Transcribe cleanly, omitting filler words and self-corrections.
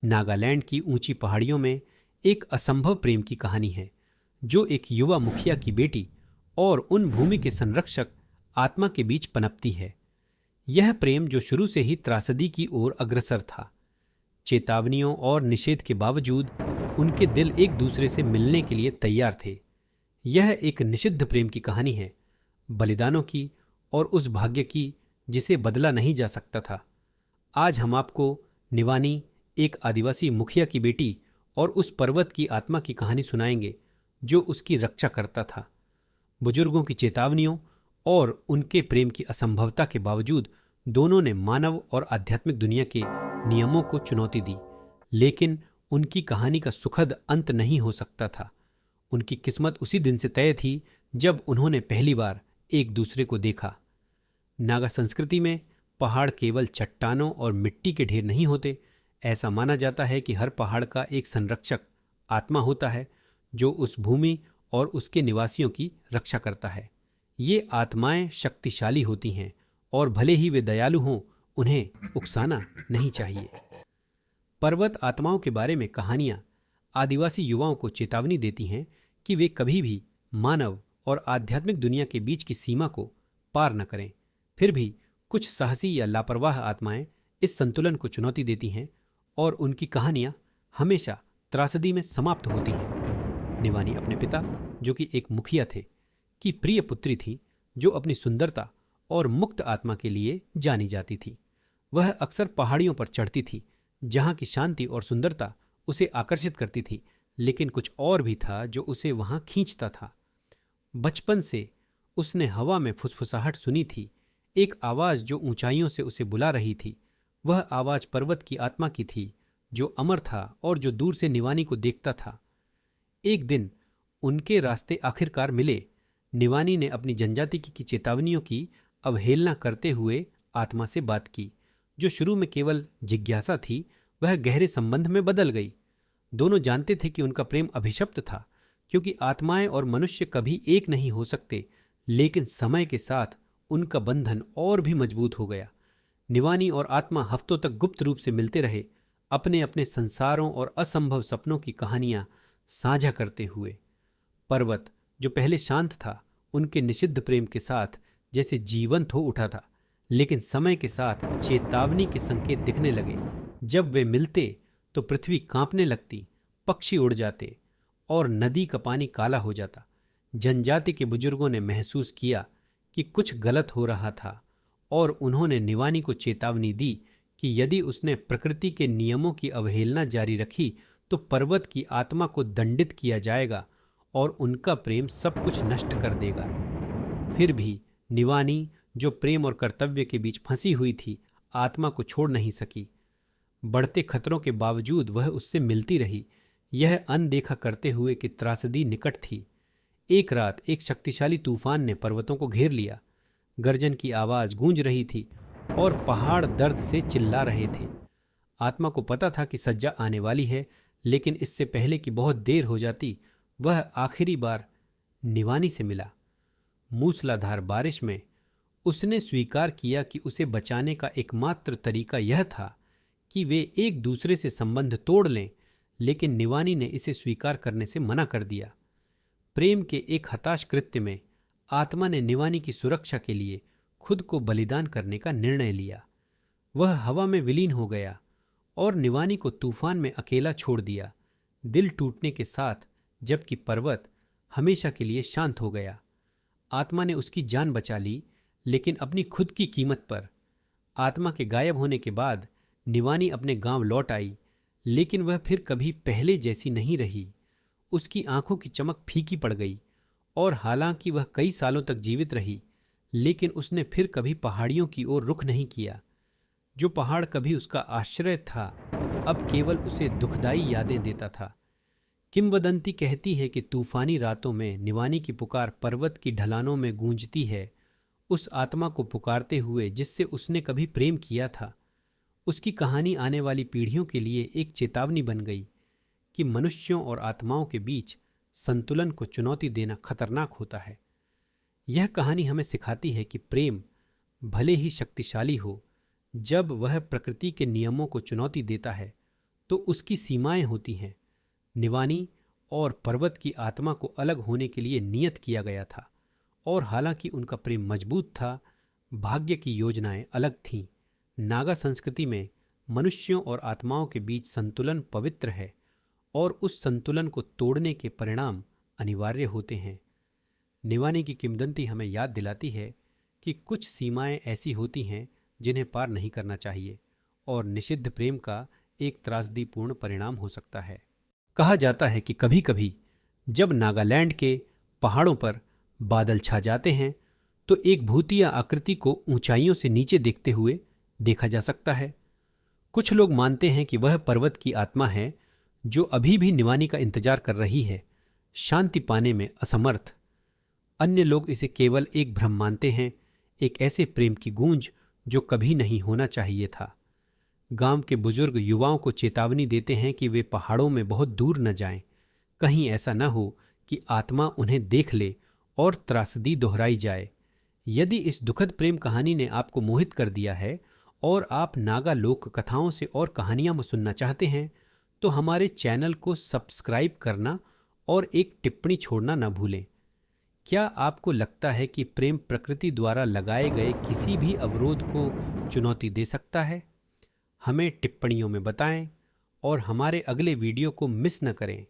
नागालैंड की ऊंची पहाड़ियों में एक असंभव प्रेम की कहानी है, जो एक युवा मुखिया की बेटी और उन भूमि के संरक्षक आत्मा के बीच पनपती है। यह प्रेम जो शुरू से ही त्रासदी की ओर अग्रसर था। चेतावनियों और निषेध के बावजूद उनके दिल एक दूसरे से मिलने के लिए तैयार थे। यह एक निषिद्ध प्रेम की कहानी है, बलिदानों की और उस भाग्य की जिसे बदला नहीं जा सकता था। आज हम आपको निवानी, एक आदिवासी मुखिया की बेटी और उस पर्वत की आत्मा की कहानी सुनाएंगे जो उसकी रक्षा करता था। बुजुर्गों की चेतावनियों और उनके प्रेम की असंभवता के बावजूद दोनों ने मानव और आध्यात्मिक दुनिया के नियमों को चुनौती दी, लेकिन उनकी कहानी का सुखद अंत नहीं हो सकता था। उनकी किस्मत उसी दिन से तय थी जब उन्होंने पहली बार एक दूसरे को देखा। नागा संस्कृति में पहाड़ केवल चट्टानों और मिट्टी के ढेर नहीं होते। ऐसा माना जाता है कि हर पहाड़ का एक संरक्षक आत्मा होता है जो उस भूमि और उसके निवासियों की रक्षा करता है। ये आत्माएं शक्तिशाली होती हैं और भले ही वे दयालु हों, उन्हें उकसाना नहीं चाहिए। पर्वत आत्माओं के बारे में कहानियां आदिवासी युवाओं को चेतावनी देती हैं कि वे कभी भी मानव और आध्यात्मिक दुनिया के बीच की सीमा को पार न करें। फिर भी कुछ साहसी या लापरवाह आत्माएं इस संतुलन को चुनौती देती हैं और उनकी कहानियां हमेशा त्रासदी में समाप्त होती हैं। निवानी अपने पिता, जो कि एक मुखिया थे, की प्रिय पुत्री थी, जो अपनी सुंदरता और मुक्त आत्मा के लिए जानी जाती थी। वह अक्सर पहाड़ियों पर चढ़ती थी, जहां की शांति और सुंदरता उसे आकर्षित करती थी, लेकिन कुछ और भी था जो उसे वहां खींचता था। बचपन से उसने हवा में फुसफुसाहट सुनी थी, एक आवाज जो ऊंचाइयों से उसे बुला रही थी। वह आवाज पर्वत की आत्मा की थी, जो अमर था और जो दूर से निवानी को देखता था। एक दिन उनके रास्ते आखिरकार मिले। निवानी ने अपनी जनजाति की चेतावनियों की अवहेलना करते हुए आत्मा से बात की। जो शुरू में केवल जिज्ञासा थी, वह गहरे संबंध में बदल गई। दोनों जानते थे कि उनका प्रेम अभिशप्त था, क्योंकि आत्माएं और मनुष्य कभी एक नहीं हो सकते, लेकिन समय के साथ उनका बंधन और भी मजबूत हो गया। निवानी और आत्मा हफ्तों तक गुप्त रूप से मिलते रहे, अपने अपने संसारों और असंभव सपनों की कहानियां साझा करते हुए। पर्वत, जो पहले शांत था, उनके निषिद्ध प्रेम के साथ जैसे जीवंत हो उठा था, लेकिन समय के साथ चेतावनी के संकेत दिखने लगे। जब वे मिलते तो पृथ्वी कांपने लगती, पक्षी उड़ जाते और नदी का पानी काला हो जाता। जनजाति के बुजुर्गों ने महसूस किया कि कुछ गलत हो रहा था और उन्होंने निवानी को चेतावनी दी कि यदि उसने प्रकृति के नियमों की अवहेलना जारी रखी तो पर्वत की आत्मा को दंडित किया जाएगा और उनका प्रेम सब कुछ नष्ट कर देगा। फिर भी निवानी, जो प्रेम और कर्तव्य के बीच फंसी हुई थी, आत्मा को छोड़ नहीं सकी। बढ़ते खतरों के बावजूद वह उससे मिलती रही, यह अनदेखा करते हुए कि त्रासदी निकट थी। एक रात एक शक्तिशाली तूफान ने पर्वतों को घेर लिया। गर्जन की आवाज गूंज रही थी और पहाड़ दर्द से चिल्ला रहे थे। आत्मा को पता था कि सज्जा आने वाली है, लेकिन इससे पहले कि बहुत देर हो जाती, वह आखिरी बार निवानी से मिला। मूसलाधार बारिश में उसने स्वीकार किया कि उसे बचाने का एकमात्र तरीका यह था कि वे एक दूसरे से संबंध तोड़ लें, लेकिन निवानी ने इसे स्वीकार करने से मना कर दिया। प्रेम के एक हताश कृत्य में आत्मा ने निवानी की सुरक्षा के लिए खुद को बलिदान करने का निर्णय लिया। वह हवा में विलीन हो गया और निवानी को तूफान में अकेला छोड़ दिया, दिल टूटने के साथ, जबकि पर्वत हमेशा के लिए शांत हो गया। आत्मा ने उसकी जान बचा ली, लेकिन अपनी खुद की कीमत पर। आत्मा के गायब होने के बाद निवानी अपने गांव लौट आई, लेकिन वह फिर कभी पहले जैसी नहीं रही। उसकी आंखों की चमक फीकी पड़ गई और हालांकि वह कई सालों तक जीवित रही, लेकिन उसने फिर कभी पहाड़ियों की ओर रुख नहीं किया। जो पहाड़ कभी उसका आश्रय था, अब केवल उसे दुखदाई यादें देता था। किंवदंती कहती है कि तूफानी रातों में निवानी की पुकार पर्वत की ढलानों में गूंजती है, उस आत्मा को पुकारते हुए जिससे उसने कभी प्रेम किया था। उसकी कहानी आने वाली पीढ़ियों के लिए एक चेतावनी बन गई कि मनुष्यों और आत्माओं के बीच संतुलन को चुनौती देना खतरनाक होता है। यह कहानी हमें सिखाती है कि प्रेम भले ही शक्तिशाली हो, जब वह प्रकृति के नियमों को चुनौती देता है तो उसकी सीमाएं होती हैं। निवानी और पर्वत की आत्मा को अलग होने के लिए नियत किया गया था, और हालांकि उनका प्रेम मजबूत था, भाग्य की योजनाएं अलग थीं। नागा संस्कृति में मनुष्यों और आत्माओं के बीच संतुलन पवित्र है, और उस संतुलन को तोड़ने के परिणाम अनिवार्य होते हैं। निवानी की किंवदंती हमें याद दिलाती है कि कुछ सीमाएं ऐसी होती हैं जिन्हें पार नहीं करना चाहिए, और निषिद्ध प्रेम का एक त्रासदीपूर्ण परिणाम हो सकता है। कहा जाता है कि कभी कभी जब नागालैंड के पहाड़ों पर बादल छा जाते हैं तो एक भूतिया आकृति को ऊंचाइयों से नीचे देखते हुए देखा जा सकता है। कुछ लोग मानते हैं कि वह पर्वत की आत्मा है जो अभी भी निवानी का इंतजार कर रही है, शांति पाने में असमर्थ। अन्य लोग इसे केवल एक भ्रम मानते हैं, एक ऐसे प्रेम की गूंज जो कभी नहीं होना चाहिए था। गांव के बुजुर्ग युवाओं को चेतावनी देते हैं कि वे पहाड़ों में बहुत दूर न जाएं, कहीं ऐसा न हो कि आत्मा उन्हें देख ले और त्रासदी दोहराई जाए। यदि इस दुखद प्रेम कहानी ने आपको मोहित कर दिया है और आप नागा लोक कथाओं से और कहानियां सुनना चाहते हैं, तो हमारे चैनल को सब्सक्राइब करना और एक टिप्पणी छोड़ना न भूलें। क्या आपको लगता है कि प्रेम प्रकृति द्वारा लगाए गए किसी भी अवरोध को चुनौती दे सकता है? हमें टिप्पणियों में बताएं और हमारे अगले वीडियो को मिस न करें।